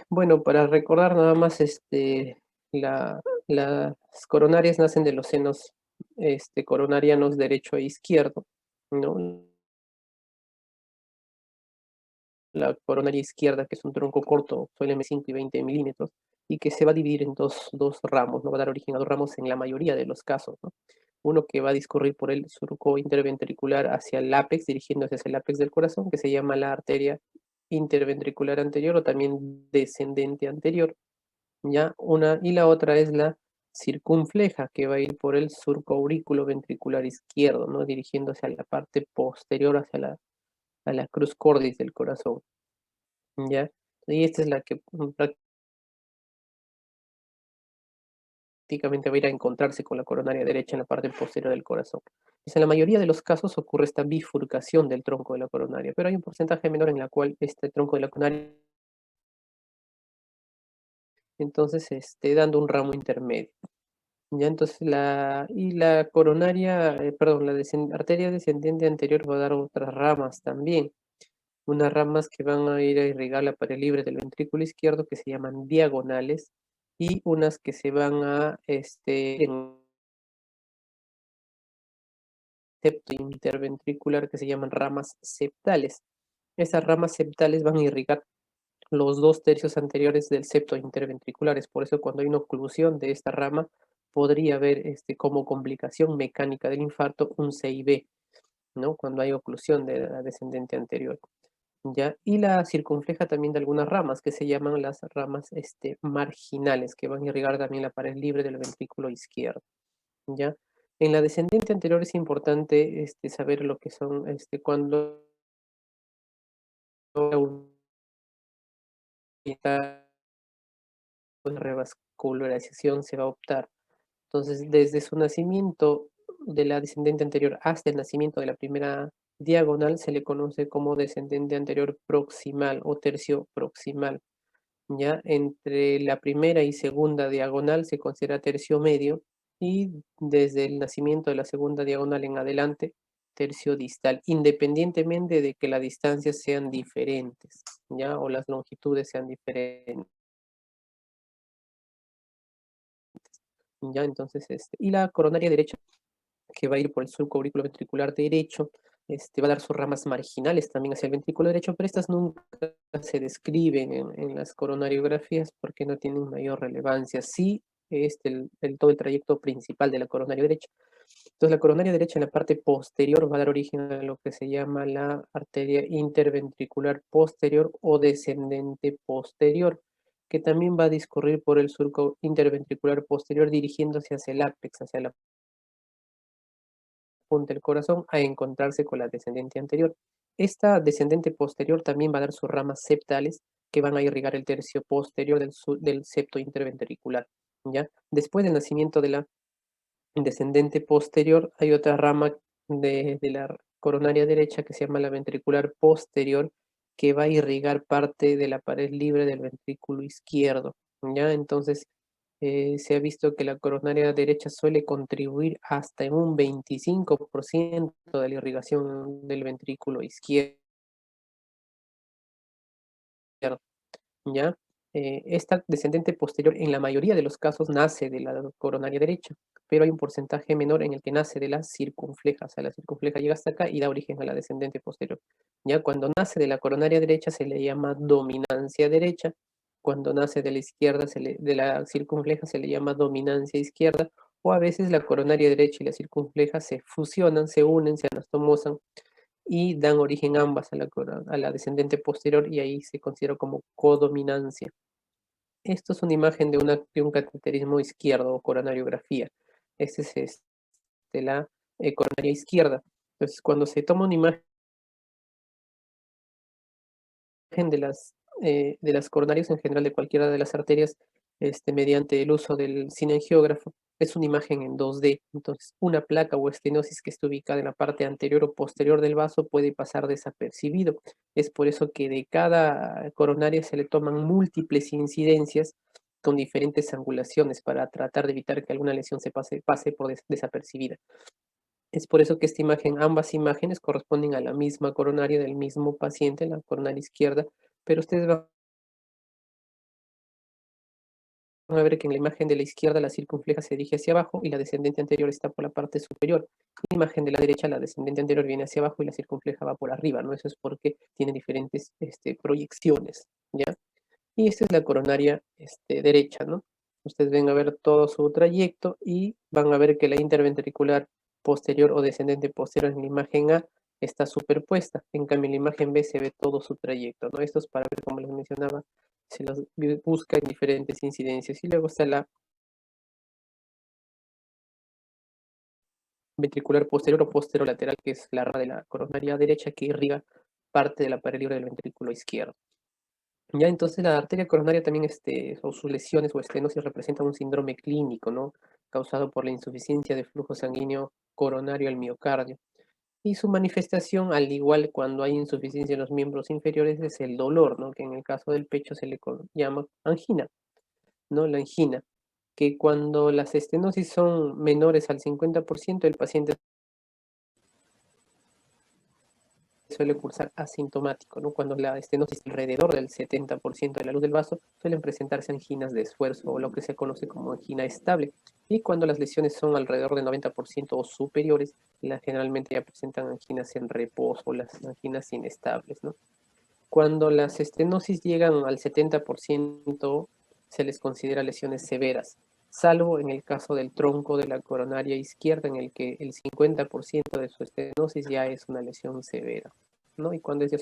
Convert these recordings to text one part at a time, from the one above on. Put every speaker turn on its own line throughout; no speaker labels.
Bueno, para recordar nada más, las coronarias nacen de los senos coronarianos derecho e izquierdo, ¿no? La coronaria izquierda, que es un tronco corto, suele medir 5 y 20 milímetros, y que se va a dividir en dos ramos, ¿no? Va a dar origen a dos ramos en la mayoría de los casos, ¿no? Uno que va a discurrir por el surco interventricular hacia el ápex, dirigiéndose hacia el ápex del corazón, que se llama la arteria interventricular anterior o también descendente anterior, ¿ya? Y la otra es la circunfleja, que va a ir por el surco aurículo ventricular izquierdo, ¿no? Dirigiéndose a la parte posterior, hacia a la cruz cordis del corazón, ¿ya? Y esta es la que prácticamente va a ir a encontrarse con la coronaria derecha en la parte posterior del corazón. Pues en la mayoría de los casos ocurre esta bifurcación del tronco de la coronaria, pero hay un porcentaje menor en la cual este tronco de la coronaria, entonces, dando un ramo intermedio. Ya, entonces la coronaria, perdón, arteria descendente anterior va a dar otras ramas también, unas ramas que van a ir a irrigar la pared libre del ventrículo izquierdo que se llaman diagonales y unas que se van a en septo interventricular que se llaman ramas septales. Esas ramas septales van a irrigar los 2 tercios anteriores del septo interventricular. Es por eso cuando hay una oclusión de esta rama podría haber como complicación mecánica del infarto un CIB, ¿no? Cuando hay oclusión de la descendente anterior, ¿ya? Y la circunfleja también de algunas ramas que se llaman las ramas marginales, que van a irrigar también la pared libre del ventrículo izquierdo, ¿ya? En la descendente anterior es importante saber lo que son cuando una revascularización se va a optar. Entonces, desde su nacimiento de la descendente anterior hasta el nacimiento de la primera diagonal se le conoce como descendente anterior proximal o tercio proximal. Ya entre la primera y segunda diagonal se considera tercio medio y desde el nacimiento de la segunda diagonal en adelante tercio distal, independientemente de que las distancias sean diferentes, ya, o las longitudes sean diferentes. Ya, entonces, y la coronaria derecha, que va a ir por el surco auriculoventricular derecho, va a dar sus ramas marginales también hacia el ventrículo derecho, pero estas nunca se describen en las coronariografías porque no tienen mayor relevancia. Sí, todo el trayecto principal de la coronaria derecha. Entonces, la coronaria derecha en la parte posterior va a dar origen a lo que se llama la arteria interventricular posterior o descendente posterior, que también va a discurrir por el surco interventricular posterior dirigiéndose hacia el ápex, hacia la punta del corazón, a encontrarse con la descendente anterior. Esta descendente posterior también va a dar sus ramas septales que van a irrigar el tercio posterior del septo interventricular, ¿ya? Después del nacimiento de la descendente posterior hay otra rama de la coronaria derecha que se llama la ventricular posterior, que va a irrigar parte de la pared libre del ventrículo izquierdo, ¿ya? Entonces, se ha visto que la coronaria derecha suele contribuir hasta en un 25% de la irrigación del ventrículo izquierdo, ¿ya? Esta descendente posterior en la mayoría de los casos nace de la coronaria derecha, pero hay un porcentaje menor en el que nace de la circunfleja, o sea, la circunfleja llega hasta acá y da origen a la descendente posterior. Ya cuando nace de la coronaria derecha se le llama dominancia derecha, cuando nace de la izquierda, de la circunfleja se le llama dominancia izquierda, o a veces la coronaria derecha y la circunfleja se fusionan, se unen, se anastomosan y dan origen ambas a la descendente posterior y ahí se considera como codominancia. Esto es una imagen de un cateterismo izquierdo o coronariografía. Este es la coronaria izquierda. Entonces, cuando se toma una imagen de las coronarias en general de cualquiera de las arterias, mediante el uso del cineangiógrafo, es una imagen en 2D. Entonces, una placa o estenosis que esté ubicada en la parte anterior o posterior del vaso puede pasar desapercibido. Es por eso que de cada coronaria se le toman múltiples incidencias con diferentes angulaciones para tratar de evitar que alguna lesión pase por desapercibida. Es por eso que ambas imágenes corresponden a la misma coronaria del mismo paciente, la coronaria izquierda, pero ustedes van van a ver que en la imagen de la izquierda la circunfleja se dirige hacia abajo y la descendente anterior está por la parte superior. En la imagen de la derecha la descendente anterior viene hacia abajo y la circunfleja va por arriba, ¿no? Eso es porque tiene diferentes proyecciones, ¿ya? Y esta es la coronaria derecha, ¿no? Ustedes ven a ver todo su trayecto y van a ver que la interventricular posterior o descendente posterior en la imagen A está superpuesta. En cambio, en la imagen B se ve todo su trayecto, ¿no? Esto es para ver, como les mencionaba, se los busca en diferentes incidencias. Y luego está la ventricular posterior o posterolateral, que es la rama de la coronaria derecha que irriga parte de la pared libre del ventrículo izquierdo. Ya, entonces la arteria coronaria también, o sus lesiones o estenosis representan un síndrome clínico, ¿no? Causado por la insuficiencia de flujo sanguíneo coronario al miocardio. Y su manifestación, al igual cuando hay insuficiencia en los miembros inferiores, es el dolor, ¿no? Que en el caso del pecho se le llama angina, ¿no? La angina, que cuando las estenosis son menores al 50%, el paciente suele cursar asintomático, ¿no? Cuando la estenosis alrededor del 70% de la luz del vaso, suelen presentarse anginas de esfuerzo o lo que se conoce como angina estable. Y cuando las lesiones son alrededor del 90% o superiores, generalmente ya presentan anginas en reposo o las anginas inestables, ¿no? Cuando las estenosis llegan al 70%, se les considera lesiones severas, salvo en el caso del tronco de la coronaria izquierda, en el que el 50% de su estenosis ya es una lesión severa, ¿no? Y cuando es ya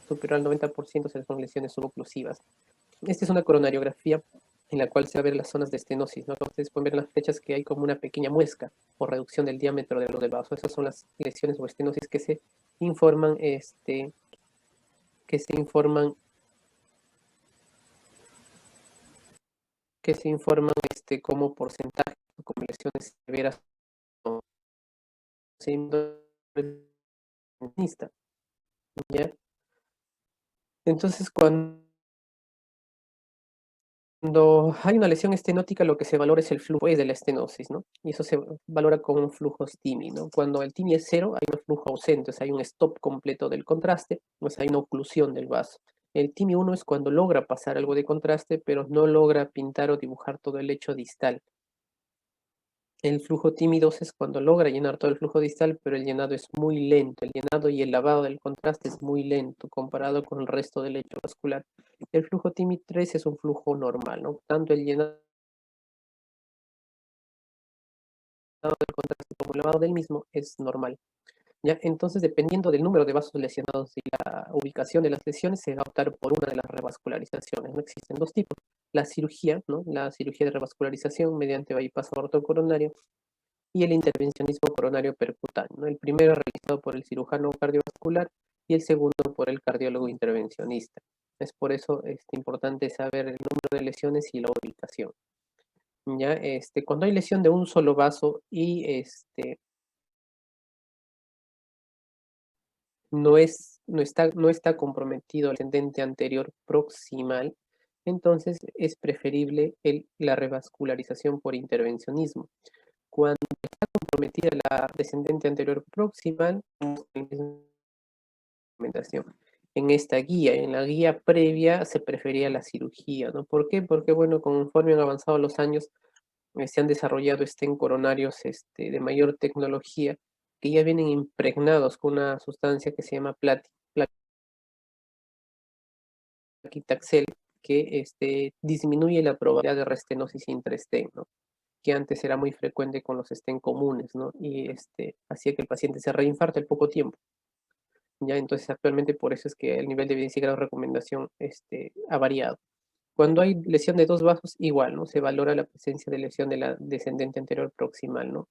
superior al 90%, se son lesiones suboclusivas. Esta es una coronariografía en la cual se va a ver las zonas de estenosis, ¿no? Entonces pueden ver en las flechas que hay como una pequeña muesca o reducción del diámetro del vaso. Esas son las lesiones o estenosis que se informan, que se informan como porcentaje, como lesiones severas o síndrome, ¿ya? Entonces, cuando hay una lesión estenótica, lo que se valora es el flujo de la estenosis, ¿no? Y eso se valora con un flujo TIMI, ¿no? Cuando el TIMI es cero, hay un flujo ausente, o sea, hay un stop completo del contraste, o sea, hay una oclusión del vaso. El TIMI 1 es cuando logra pasar algo de contraste, pero no logra pintar o dibujar todo el lecho distal. El flujo tímido es cuando logra llenar todo el flujo distal, pero el llenado es muy lento. El llenado y el lavado del contraste es muy lento comparado con el resto del lecho vascular. El flujo tímido 3 es un flujo normal, ¿no? Tanto el llenado del contraste como el lavado del mismo es normal. ¿Ya? Entonces, dependiendo del número de vasos lesionados y la ubicación de las lesiones, se va a optar por una de las revascularizaciones, ¿no? Existen dos tipos. La cirugía, ¿no? La cirugía de revascularización mediante bypass aortocoronario y el intervencionismo coronario percutáneo, ¿no? El primero realizado por el cirujano cardiovascular y el segundo por el cardiólogo intervencionista. Es por eso importante saber el número de lesiones y la ubicación. ¿Ya? Cuando hay lesión de un solo vaso y no está comprometido el ascendente anterior proximal, entonces es preferible la revascularización por intervencionismo. Cuando comprometida la descendente anterior proximal, en esta guía, en la guía previa se prefería la cirugía, ¿no? ¿Por qué? Porque, bueno, conforme han avanzado los años, se han desarrollado coronarios de mayor tecnología que ya vienen impregnados con una sustancia que se llama plaquitaxel, que disminuye la probabilidad de restenosis intraestén, ¿no? Que antes era muy frecuente con los estén comunes, ¿no? Y hacía que el paciente se reinfarta al poco tiempo. Ya, entonces actualmente por eso es que el nivel de evidencia y grado de recomendación ha variado. Cuando hay lesión de dos vasos, igual, ¿no? Se valora la presencia de lesión de la descendente anterior proximal, ¿no?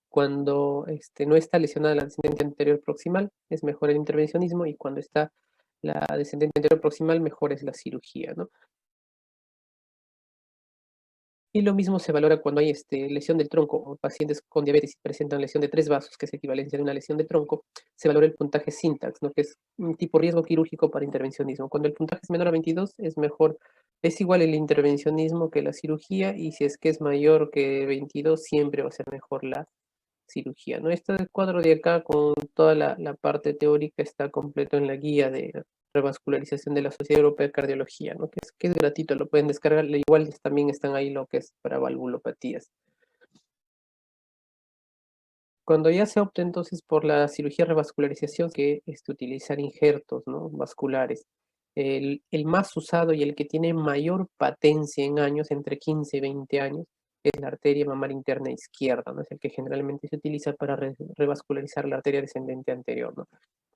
Cuando no está lesionada la descendente anterior proximal, es mejor el intervencionismo, y cuando está la descendente anterior proximal, mejor es la cirugía, ¿no? Y lo mismo se valora cuando hay lesión del tronco, o pacientes con diabetes y presentan lesión de tres vasos, que es equivalencia de una lesión de tronco, se valora el puntaje Syntax, ¿no? Que es un tipo riesgo quirúrgico para intervencionismo. Cuando el puntaje es menor a 22, es mejor, es igual el intervencionismo que la cirugía, y si es que es mayor que 22, siempre va a ser mejor la cirugía, ¿no? Este cuadro de acá con toda la parte teórica está completo en la guía de revascularización de la Sociedad Europea de Cardiología, ¿no? Que es gratuito, lo pueden descargar, igual también están ahí lo que es para valvulopatías. Cuando ya se opta entonces por la cirugía revascularización, que es utilizar injertos, ¿no? Vasculares, el más usado y el que tiene mayor patencia en años, entre 15 y 20 años, es la arteria mamaria interna izquierda, ¿no? Es el que generalmente se utiliza para revascularizar la arteria descendente anterior, ¿no?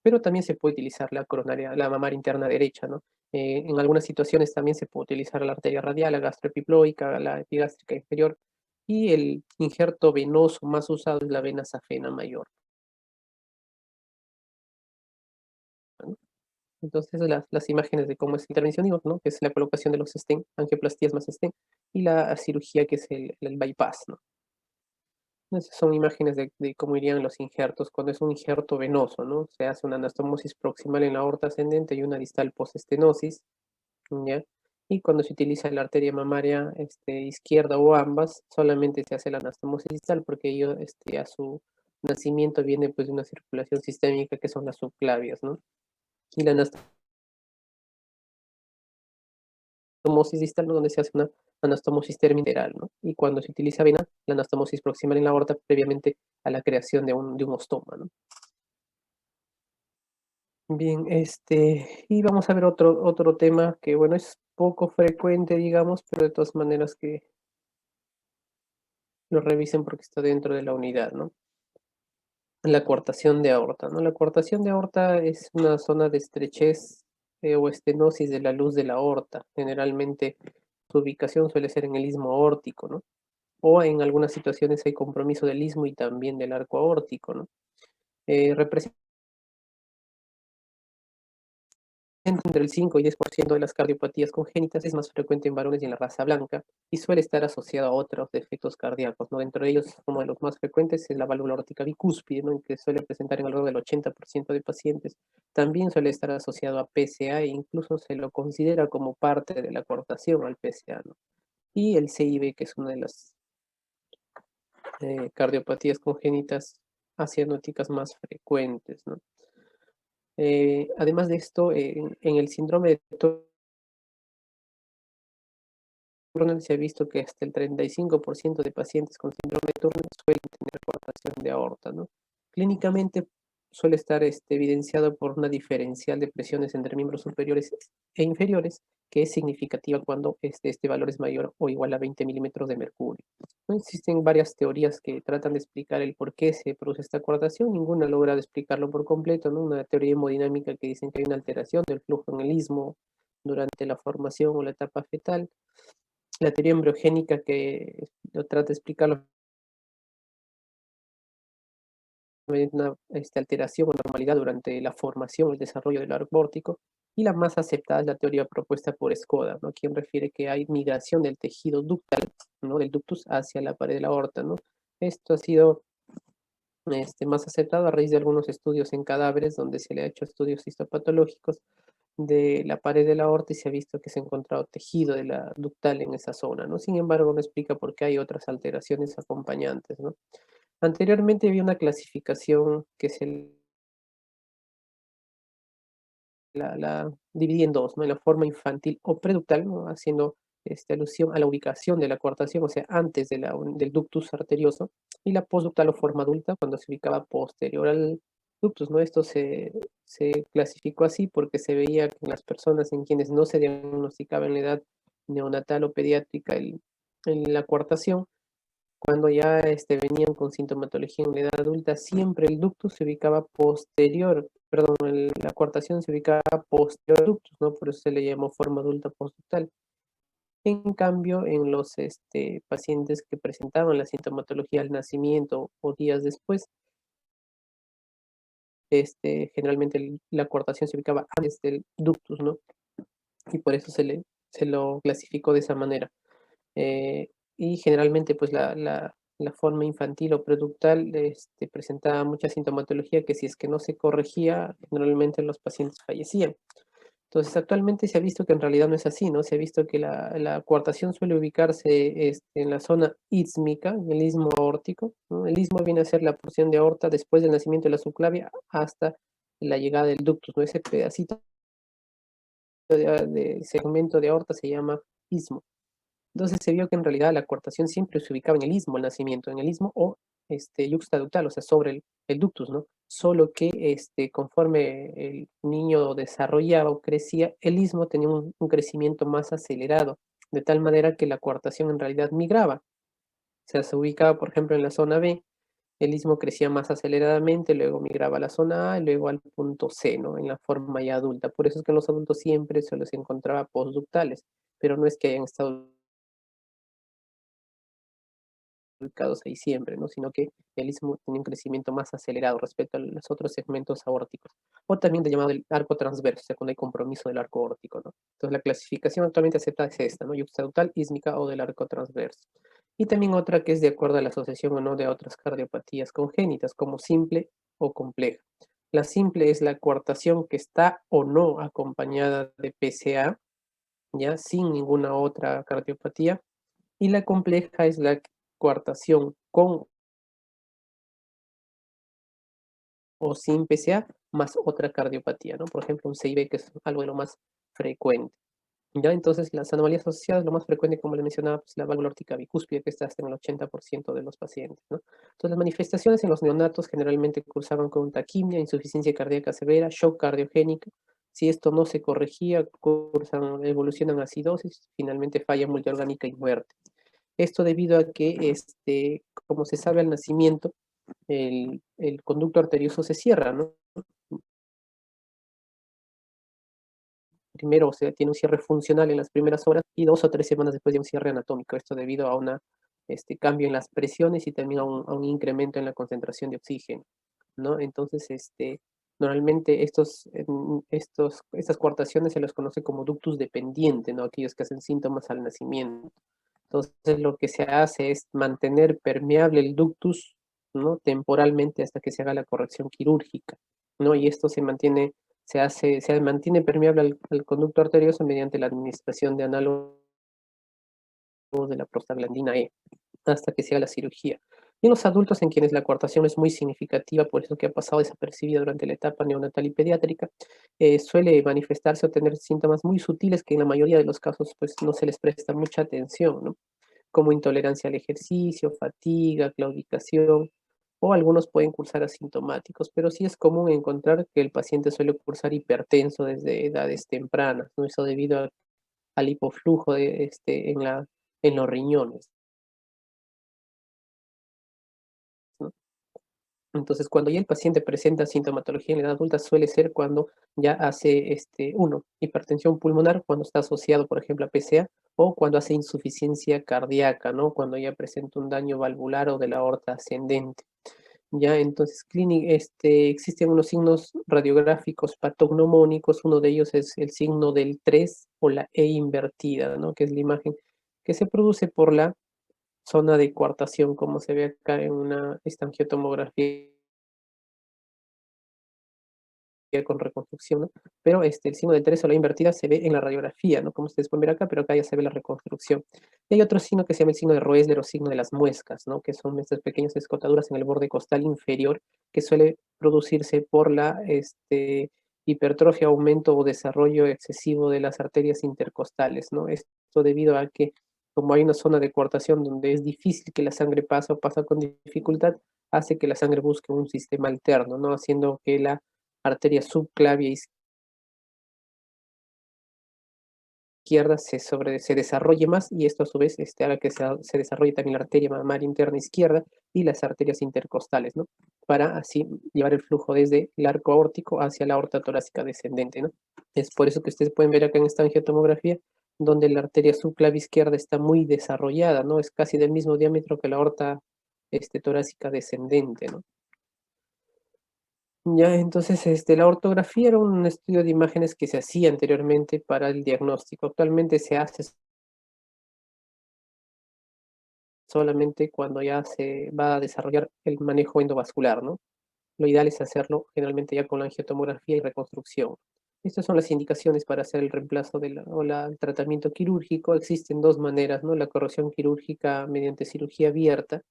Pero también se puede utilizar la coronaria, la mamaria interna derecha, ¿no? En algunas situaciones también se puede utilizar la arteria radial, la gastroepiploica, la epigástrica inferior, y el injerto venoso más usado es la vena safena mayor, ¿no? Entonces, las imágenes de cómo es la intervención, digo, ¿no? Que es la colocación de los stent, angioplastías más stent, y la cirugía que es el bypass, ¿no? Esas son imágenes de cómo irían los injertos cuando es un injerto venoso, ¿no? Se hace una anastomosis proximal en la aorta ascendente y una distal postestenosis, ¿ya? Y cuando se utiliza la arteria mamaria izquierda o ambas, solamente se hace la anastomosis distal porque ello a su nacimiento viene pues de una circulación sistémica que son las subclavias, ¿no? Y la anastomosis distal, ¿no? Donde se hace una anastomosis terminal, ¿no? Y cuando se utiliza vena, la anastomosis proximal en la aorta previamente a la creación de un ostoma, ¿no? Bien, y vamos a ver otro tema que, bueno, es poco frecuente, digamos, pero de todas maneras que lo revisen porque está dentro de la unidad, ¿no? La coartación de aorta, ¿no? La coartación de aorta es una zona de estrechez o estenosis de la luz de la aorta. Generalmente su ubicación suele ser en el istmo aórtico, ¿no? O en algunas situaciones hay compromiso del istmo y también del arco aórtico, ¿no? Representa entre el 5 y 10% de las cardiopatías congénitas, es más frecuente en varones y en la raza blanca y suele estar asociado a otros defectos cardíacos, ¿no? Dentro de ellos, uno de los más frecuentes es la válvula aórtica bicúspide, ¿no? Que suele presentar en alrededor del 80% de pacientes. También suele estar asociado a PCA e incluso se lo considera como parte de la coartación al PCA, ¿no? Y el CIB, que es una de las cardiopatías congénitas asianóticas más frecuentes, ¿no? Además de esto, en el síndrome de Turner se ha visto que hasta el 35% de pacientes con síndrome de Turner suelen tener coartación de aorta, ¿no? Clínicamente suele estar evidenciado por una diferencial de presiones entre miembros superiores e inferiores, que es significativa cuando este valor es mayor o igual a 20 milímetros de mercurio, ¿no? Existen varias teorías que tratan de explicar el por qué se produce esta coartación, ninguna logra explicarlo por completo, ¿no? Una teoría hemodinámica que dicen que hay una alteración del flujo en el istmo durante la formación o la etapa fetal. La teoría embriogénica que lo trata de explicarlo mediante una alteración o normalidad durante la formación o el desarrollo del arco aórtico, y la más aceptada es la teoría propuesta por Skoda, ¿no? Quien refiere que hay migración del tejido ductal, ¿no? Del ductus hacia la pared de la aorta, ¿no? Esto ha sido más aceptado a raíz de algunos estudios en cadáveres donde se le ha hecho estudios histopatológicos de la pared de la aorta y se ha visto que se ha encontrado tejido de la ductal en esa zona, ¿no? Sin embargo, no explica por qué hay otras alteraciones acompañantes, ¿no? Anteriormente había una clasificación que se la dividía en dos, ¿no? En la forma infantil o preductal, ¿no? Haciendo alusión a la ubicación de la coartación, o sea, antes del ductus arterioso, y la postductal o forma adulta, cuando se ubicaba posterior al ductus, ¿no? Esto se clasificó así porque se veía que en las personas en quienes no se diagnosticaba en la edad neonatal o pediátrica en la coartación, cuando ya venían con sintomatología en la edad adulta, siempre el ductus se ubicaba posterior, perdón, la coartación se ubicaba posterior al ductus, ¿no? Por eso se le llamó forma adulta postductal. En cambio, en los pacientes que presentaban la sintomatología al nacimiento o días después, generalmente la coartación se ubicaba antes del ductus, ¿no? Y por eso se lo clasificó de esa manera. Eh, y generalmente, pues la forma infantil o productal presentaba mucha sintomatología que si es que no se corregía, generalmente los pacientes fallecían. Entonces, actualmente se ha visto que en realidad no es así, ¿no? Se ha visto que la coartación suele ubicarse en la zona ísmica, en el istmo aórtico, ¿no? El istmo viene a ser la porción de aorta después del nacimiento de la subclavia hasta la llegada del ductus, ¿no? Ese pedacito de segmento de aorta se llama istmo. Entonces se vio que en realidad la coartación siempre se ubicaba en el istmo al nacimiento, en el istmo o yuxtaductal, o sea, sobre el ductus, ¿no? Solo que conforme el niño desarrollaba o crecía, el istmo tenía un crecimiento más acelerado, de tal manera que la coartación en realidad migraba. O sea, se ubicaba, por ejemplo, en la zona B, el istmo crecía más aceleradamente, luego migraba a la zona A y luego al punto C, ¿no? En la forma ya adulta. Por eso es que en los adultos siempre se los encontraba postductales, pero no es que hayan estado ubicados ahí siempre, ¿no? Sino que el istmo tenía un crecimiento más acelerado respecto a los otros segmentos aórticos. O también de llamado el arco transverso, o sea, cuando hay compromiso del arco aórtico, ¿no? Entonces la clasificación actualmente aceptada es esta, ¿no? Yuxtaductal, ísmica o del arco transverso. Y también otra que es de acuerdo a la asociación o no de otras cardiopatías congénitas, como simple o compleja. La simple es la coartación que está o no acompañada de PCA, ya sin ninguna otra cardiopatía, y la compleja es la coartación con o sin PCA más otra cardiopatía, ¿no? Por ejemplo, un CIB, que es algo de lo más frecuente. Ya, entonces las anomalías asociadas, lo más frecuente, como le mencionaba, pues la válvula aórtica bicúspide, que está hasta en el 80% de los pacientes, ¿no? Entonces las manifestaciones en los neonatos generalmente cursaban con taquimia, insuficiencia cardíaca severa, shock cardiogénico. Si esto no se corregía, cursan, evolucionan a acidosis, finalmente falla multiorgánica y muerte. Esto debido a que, como se sabe al nacimiento, el conducto arterioso se cierra, ¿no? Primero, o sea, tiene un cierre funcional en las primeras horas y 2 o 3 semanas después de un cierre anatómico. Esto debido a un cambio en las presiones y también a un incremento en la concentración de oxígeno, ¿no? Entonces, normalmente estas coartaciones se los conoce como ductus dependiente, ¿no? Aquellos que hacen síntomas al nacimiento. Entonces, lo que se hace es mantener permeable el ductus, ¿no? Temporalmente hasta que se haga la corrección quirúrgica, ¿no? Y esto se mantiene permeable al conducto arterioso mediante la administración de análogos de la prostaglandina E, hasta que se haga la cirugía. Y en los adultos en quienes la coartación es muy significativa, por eso que ha pasado desapercibida durante la etapa neonatal y pediátrica, suele manifestarse o tener síntomas muy sutiles que en la mayoría de los casos pues no se les presta mucha atención, ¿no? Como intolerancia al ejercicio, fatiga, claudicación, o algunos pueden cursar asintomáticos, pero sí es común encontrar que el paciente suele cursar hipertenso desde edades tempranas, ¿no? Eso debido al hipoflujo en los riñones, ¿no? Entonces, cuando ya el paciente presenta sintomatología en la edad adulta, suele ser cuando ya hace, hipertensión pulmonar, cuando está asociado, por ejemplo, a PCA, o cuando hace insuficiencia cardíaca, ¿no? Cuando ya presenta un daño valvular o de la aorta ascendente. Ya, entonces, existen unos signos radiográficos patognomónicos, uno de ellos es el signo del 3 o la E invertida, ¿no? Que es la imagen que se produce por la zona de coartación, como se ve acá en una estangiotomografía con reconstrucción, ¿no? Pero el signo del 3 o la invertida se ve en la radiografía, ¿no? Como ustedes pueden ver acá, pero acá ya se ve la reconstrucción. Y hay otro signo que se llama el signo de Roesler o signo de las muescas, ¿no? Que son estas pequeñas escotaduras en el borde costal inferior que suele producirse por la hipertrofia, aumento o desarrollo excesivo de las arterias intercostales, ¿no? Esto debido a que como hay una zona de coartación donde es difícil que la sangre pase o pasa con dificultad, hace que la sangre busque un sistema alterno, ¿no? Haciendo que la arteria subclavia izquierda se desarrolle más y esto a su vez haga que se desarrolle también la arteria mamaria interna izquierda y las arterias intercostales, ¿no? Para así llevar el flujo desde el arco aórtico hacia la aorta torácica descendente, ¿no? Es por eso que ustedes pueden ver acá en esta angiotomografía donde la arteria subclavia izquierda está muy desarrollada, ¿no? Es casi del mismo diámetro que la aorta torácica descendente, ¿no? Ya, entonces, la ortografía era un estudio de imágenes que se hacía anteriormente para el diagnóstico. Actualmente se hace solamente cuando ya se va a desarrollar el manejo endovascular, ¿no? Lo ideal es hacerlo generalmente ya con la angiotomografía y reconstrucción. Estas son las indicaciones para hacer el reemplazo el tratamiento quirúrgico. Existen dos maneras, ¿no? La corrección quirúrgica mediante cirugía abierta,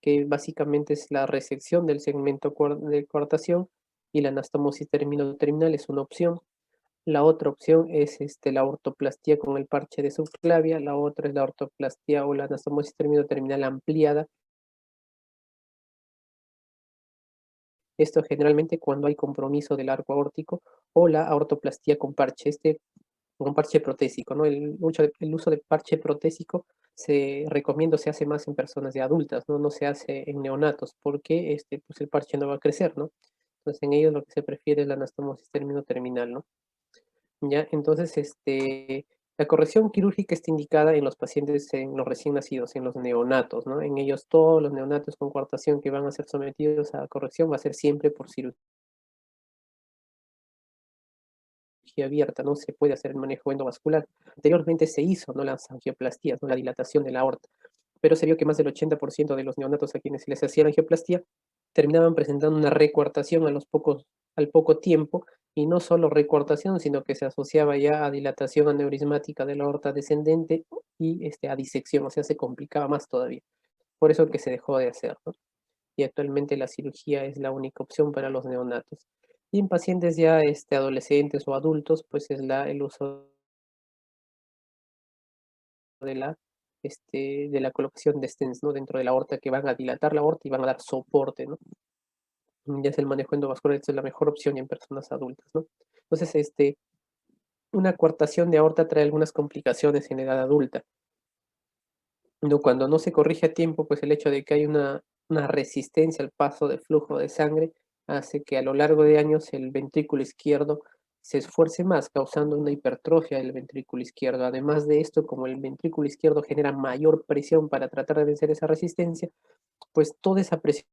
que básicamente es la resección del segmento de coartación, y la anastomosis terminal es una opción. La otra opción es la ortoplastía con el parche de subclavia, la otra es la ortoplastía o la anastomosis terminal ampliada. Esto generalmente cuando hay compromiso del arco aórtico o la aortoplastía con parche, con parche protésico, ¿no? El uso de parche protésico se recomiendo se hace más en personas de adultas, ¿no? No se hace en neonatos porque pues el parche no va a crecer, ¿no? Entonces en ellos lo que se prefiere es la anastomosis terminal, ¿no? Ya, entonces, la corrección quirúrgica está indicada en los pacientes, en los recién nacidos, en los neonatos, ¿no? En ellos todos los neonatos con coartación que van a ser sometidos a corrección va a ser siempre por cirugía abierta, no se puede hacer el manejo endovascular. Anteriormente se hizo, ¿no? Las angioplastías, ¿no? La dilatación de la aorta, pero se vio que más del 80% de los neonatos a quienes se les hacía la angioplastía terminaban presentando una recuartación al poco tiempo, y no solo recuartación, sino que se asociaba ya a dilatación aneurismática de la aorta descendente y a disección, o sea, se complicaba más todavía. Por eso que se dejó de hacer, ¿no? Y actualmente la cirugía es la única opción para los neonatos. Y en pacientes ya adolescentes o adultos, pues es el uso de la colocación de stents, ¿no? Dentro de la aorta que van a dilatar la aorta y van a dar soporte, ¿no? Ya es el manejo endovascular, esta es la mejor opción en personas adultas, ¿no? Entonces, una coartación de aorta trae algunas complicaciones en edad adulta, ¿no? Cuando no se corrige a tiempo, pues el hecho de que hay una resistencia al paso de flujo de sangre hace que a lo largo de años el ventrículo izquierdo se esfuerce más, causando una hipertrofia del ventrículo izquierdo. Además de esto, como el ventrículo izquierdo genera mayor presión para tratar de vencer esa resistencia, pues toda esa presión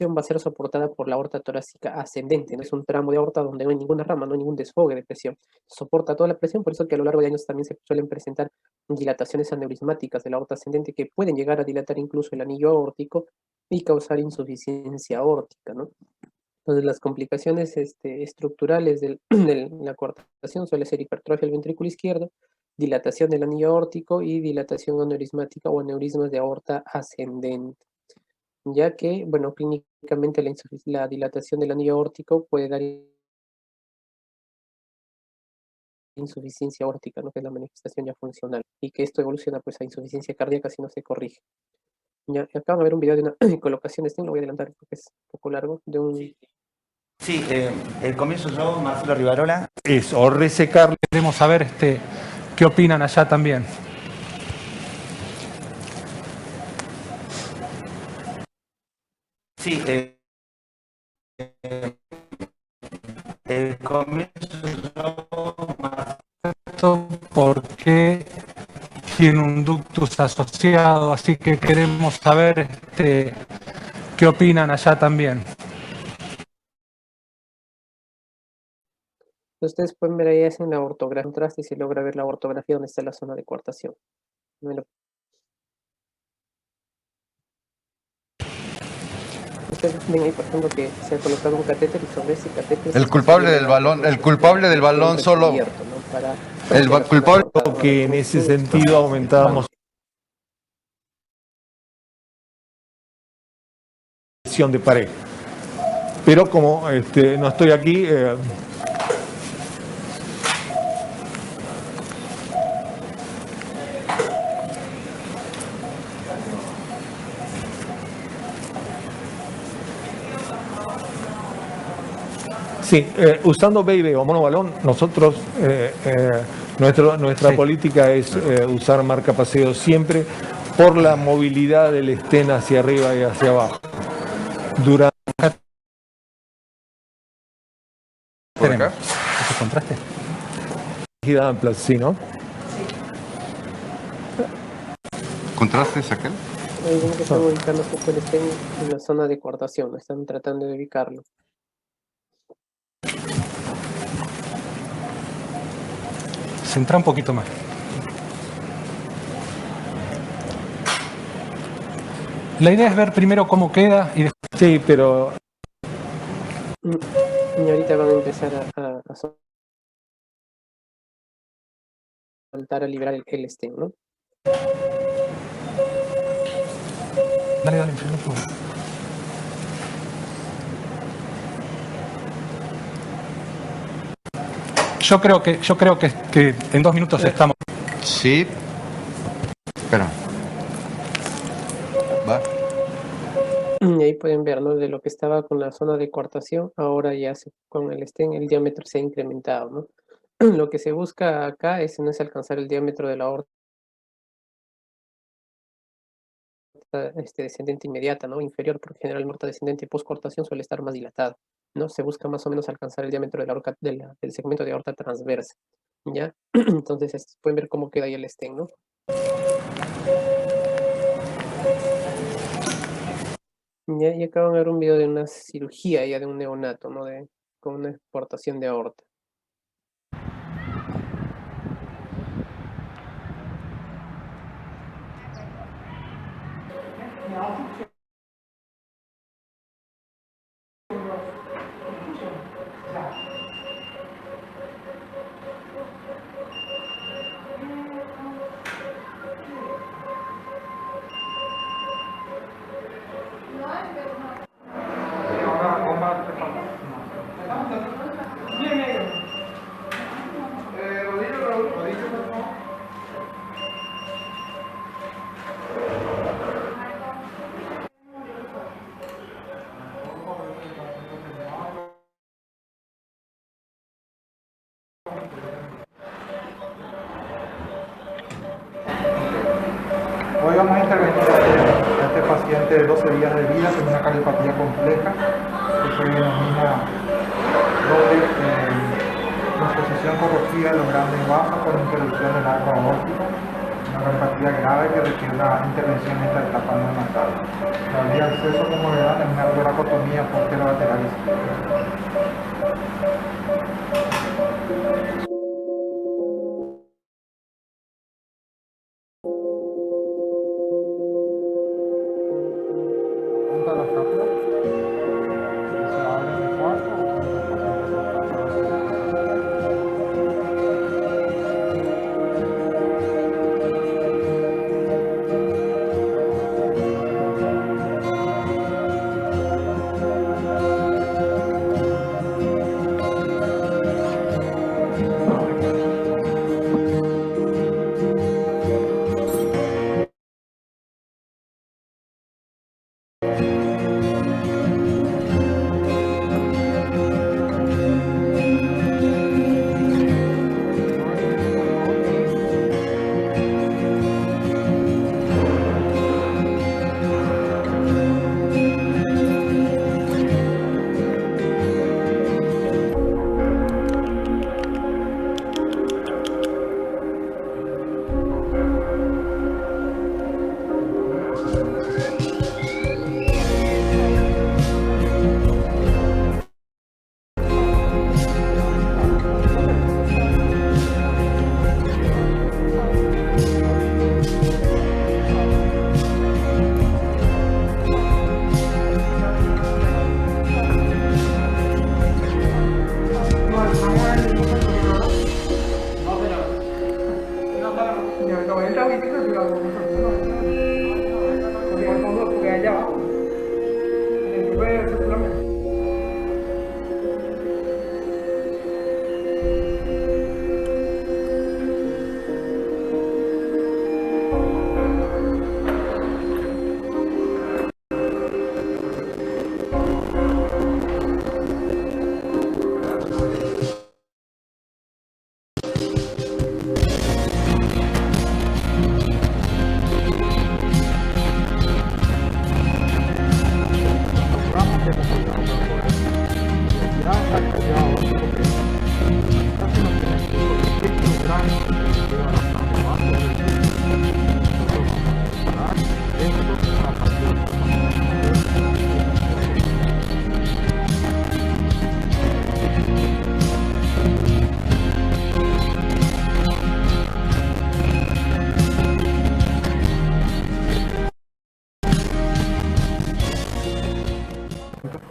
va a ser soportada por la aorta torácica ascendente, ¿no? Es un tramo de aorta donde no hay ninguna rama, no hay ningún desfogue de presión. Soporta toda la presión, por eso que a lo largo de años también se suelen presentar dilataciones aneurismáticas de la aorta ascendente que pueden llegar a dilatar incluso el anillo aórtico y causar insuficiencia aórtica, ¿no? Entonces las complicaciones estructurales de la coartación suele ser hipertrofia del ventrículo izquierdo, dilatación del anillo aórtico y dilatación aneurismática o aneurismas de aorta ascendente, ya que, bueno, clínicamente la dilatación del anillo aórtico puede dar insuficiencia aórtica, ¿no? Que es la manifestación ya funcional, y que esto evoluciona pues a insuficiencia cardíaca si no se corrige. Ya, acá va a ver un video de una colocación de stent, lo voy a adelantar porque es un poco largo, de un...
Sí, comienzo yo, Marcelo Rivarola.
Eso, resecar. Queremos saber qué opinan allá también.
Sí, comienzo yo,
Esto porque tiene un ductus asociado, así que queremos saber qué opinan allá también.
Ustedes pueden ver ahí, hacen la ortografía, contraste, y se logra ver la ortografía donde está la zona de coartación. Ustedes ven ahí, por ejemplo, que se ha colocado un catéter y sobre ese catéter
El culpable del balón solo.
¿no?
El culpable.
Que en ese sentido aumentábamos la presión de pared. Pero como no estoy aquí, sí, usando BIB o monobalón, nosotros, nuestra política es usar marca paseo siempre por la movilidad del estén hacia arriba y hacia abajo. Durante...
¿Por acá?
¿Ese contraste? Amplia, sí, ¿no?
¿Contraste es aquel?
Ahí ven que están ubicando justo el stent en la zona de coartación, están tratando de ubicarlo.
Centra un poquito más. La idea es ver primero cómo queda y después... Sí, pero...
Y ahorita van a empezar a soltar, a liberar el stent, ¿no?
Dale, infierno.
Yo creo que en 2 minutos estamos.
Sí. Espera. Va.
Y ahí pueden ver, ¿no? De lo que estaba con la zona de coartación, ahora ya con el stent el diámetro se ha incrementado, ¿no? Lo que se busca acá no es alcanzar el diámetro de la aorta descendente inmediata, ¿no? Inferior, porque generalmente la aorta descendente post-cortación suele estar más dilatada, ¿no? Se busca más o menos alcanzar el diámetro de la aorta, del segmento de aorta transversa, ¿ya? Entonces, pueden ver cómo queda ahí el stent, ¿no? Ya, y acaban de ver un video de una cirugía ya de un neonato, ¿no? Con una exportación de aorta.
Hoy vamos a intervenir a este paciente de 12 días de vida con una cardiopatía compleja que se denomina doble transposición corrosiva de los grandes vasos con interrupción del arco aórtico, una cardiopatía grave que requiere una intervención en esta etapa neonatal. La vía de acceso, como verán, es una toracotomía posterolateral izquierda. Junta las cápsulas y se abren de cuarto.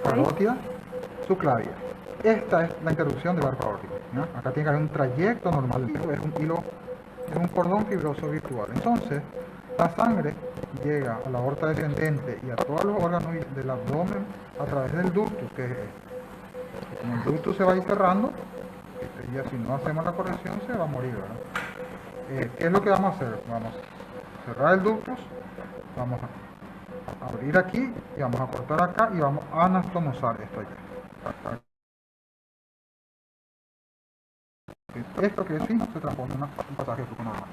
Carótida subclavia. Esta es la interrupción del arco aórtico, ¿no? Acá tiene que haber un trayecto normal, es un hilo, es un cordón fibroso virtual. Entonces, la sangre llega a la aorta descendente y a todos los órganos del abdomen a través del ductus, que es este. Como el ductus se va a ir cerrando, Ya si no hacemos la corrección se va a morir, ¿verdad? ¿Qué es lo que vamos a hacer? Vamos a cerrar el ductus, vamos a abrir aquí y vamos a cortar acá y vamos a anastomosar esto aquí. Esto que sí se transforma en un pasaje de flujo normal.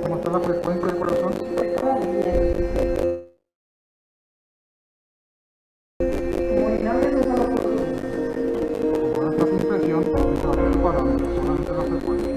¿Cómo está la frecuencia del corazón? Ahora está sin presión, está otro parámetro, solamente la frecuencia.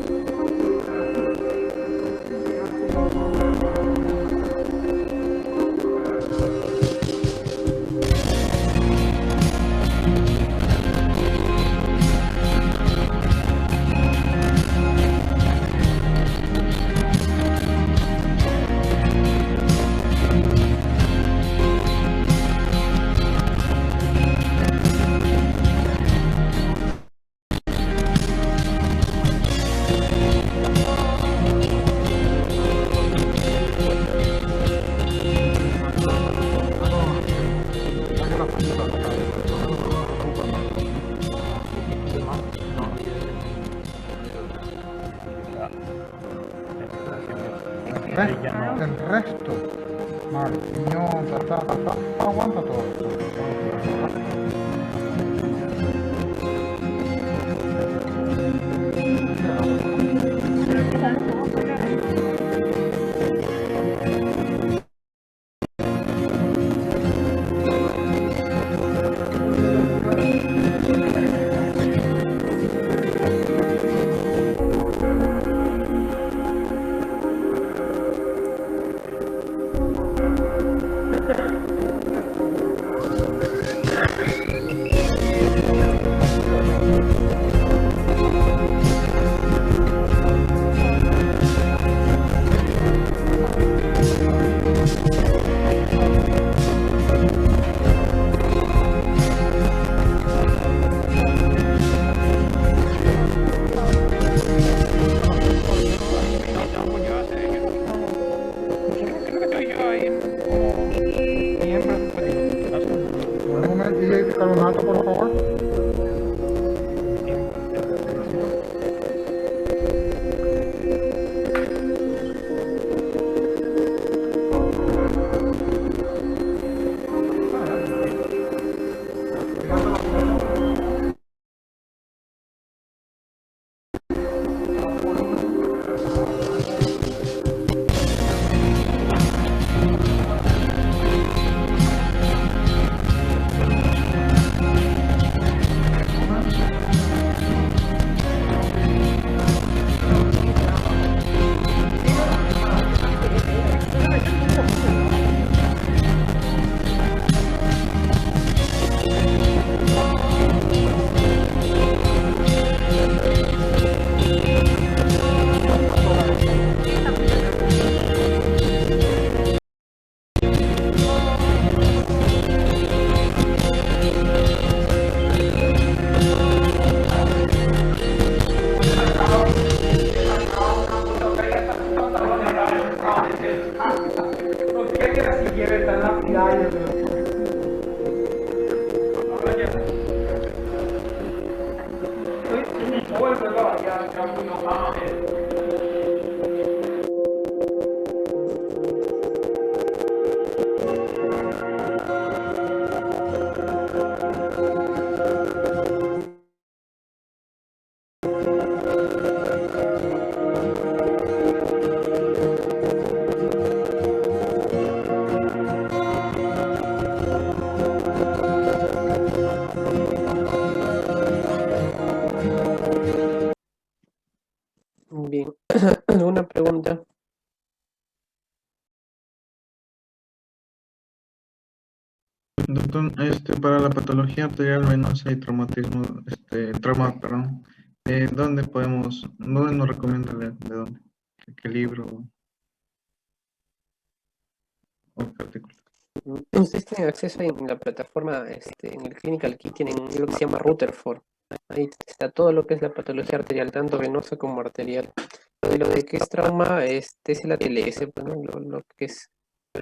El resto, mal, riñón, aguanta todo esto. DJ carbonato, por favor.
Doctor, para la patología arterial venosa y traumatismo, trauma, perdón, ¿dónde nos recomienda leer? ¿De dónde? ¿Qué libro o qué artículo?
Ustedes tienen acceso en la plataforma, en el Clinical Key tienen lo que se llama Rutherford. Ahí está todo lo que es la patología arterial, tanto venosa como arterial. Y lo de que es trauma, es el ATLS, pues, ¿no? Lo que es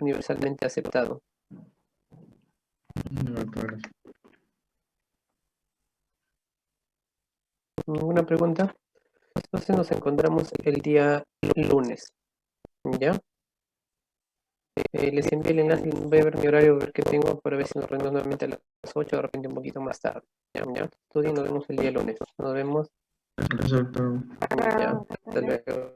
universalmente aceptado.
Doctor, gracias.
¿Ninguna pregunta? Entonces nos encontramos el día lunes, ¿ya? Les envío el enlace, voy a ver mi horario, ver qué tengo para ver si nos reunimos nuevamente a las 8, de repente un poquito más tarde. ¿Ya? Estudien, nos vemos el día lunes. Nos vemos.
Gracias, doctor.
Ya, hasta luego.